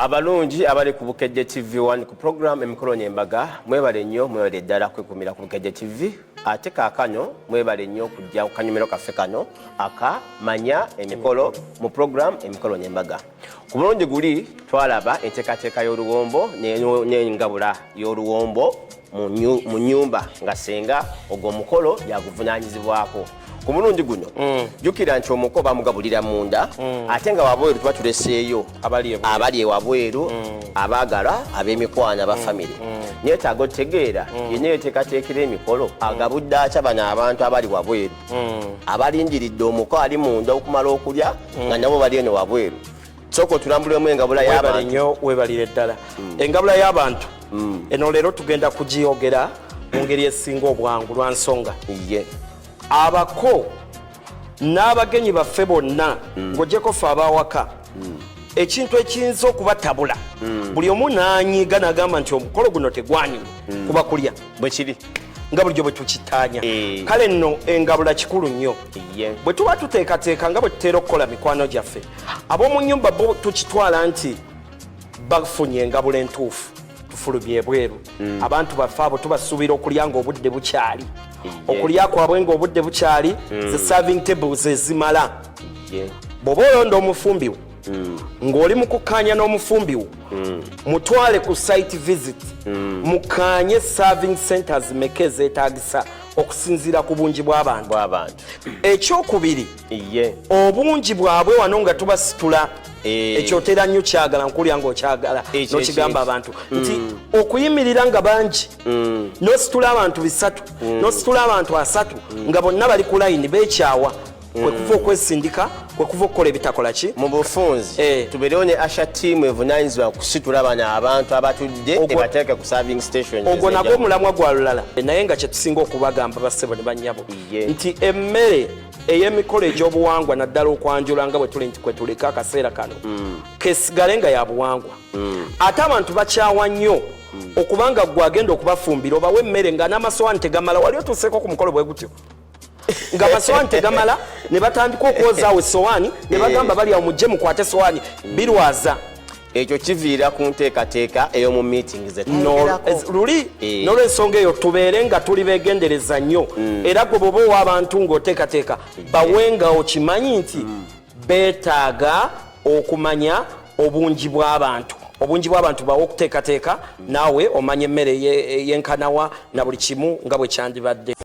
Abalungi abali ku Bukedde TV1 ku program emikolo nyembaga mwebale nnyo mwebale ddala kwekumira ku Bukedde TV ate kaakano mwebale nnyo kujja ku kanyumiro kaffe kano aka manya emikolo mu program emikolo nyembaga. Ku mulungi guli twalaba enteekateeka y'oluwombo n'engabula y'oluwombo mu nnyumba nga senga ogwo omukolo yaguvunaanyizibwako. Ku mulungi guno jjukira nti omuko bamugabulira munda ate nga wabweru tuba tuleseeyo abali ewabweru abaagala ab'emikwano aba famire. Neetaaga otegeera yenna yeteekateekera emikolo agabudde atya bano abantu abali wabweru abalindiridde omuko ali munda okumala okulya nga nabo bali eno wabweru. Sooka otulambulemu engabula y'abantu. Nnyo weebalire ddala engabula y'abantu eno leero tugenda kugiyogera mu ngeri esinga obwangu lwa nsonga abako n'abagenyi baffe bonna ng'ogyeko ffe abawaka ekintu ekiyinza okubatabula buli omu n'anyiiga n'agamba nti omukolo guno tegwanyuma kuba kulya bwe kiri nga bulijjo bwe tukitaanya. Kale nno engabula kikulu nnyo bwe tuba tuteekateeka nga bwe tuteera okukola mikwano gyaffe ab'omu nnyumba bo tukitwala nti bafunye engabula entuufu tufulumye ebweru abantu baffe abo tubasuubira okulya ng'obudde bukyali okulya kwabwe ng'obudde bukyali ze serving tables ezimala bw'oba olonda omufumbi wo ng'oli mu kukkaanya n'omufumbi wo mutwale ku site visit mukkaanye serving centers meka ezeetaagisa okusinziira ku bungi bw'abantu. Ekyokubiri obungi bwabwe wano nga tubasitula ekyotera nnyo kyagala nkulya ng'okyagala n'okigamba abantu nti okuyimirira nga bangi n'ositula abantu 3 n'ositula abantu 3 nga bonna bali ku layini beekyawa kwe kuva okwesindika kwe kuva okukola ebitakola ki mu bufunzi tubeerewo ne asha team evunaanyizibwa kusitula bano abantu abatudde ebateeke ku serving station. Ogwo nagwo mulamwa gwa lulala naye nga kye tusinga okubagamba bassebo ne bannyabo nti emmere ey'emikolo egy'obuwangwa naddala okwanjula nga bwe tuli nti kwe tuleka akaseera kano kesigale nga ya buwangwa ate abantu bakyawa nnyo okubanga gwe agenda okubafumbira obawe emmere nga n'amasowaani tegamala wali otuuseeko ku mukolo bwe gutyo nga amasowaani tegamala ne batandika okwozaawo essowaani ne bagamba bali awo mujje mukwate essowaani birwaza. Ekyo kiviira ku nteekateeka ey'omu meeting luli n'olwensonga eyo tubeere nga tuli beegendereza nnyo era gwe bw'oba owa abantu ng'oteekateeka bawe nga okimanyi nti beetaaga okumanya obungi bw'abantu bawe okuteekateeka naawe omanya emmere yenkanawa na buli kimu nga bwe kyandibadde.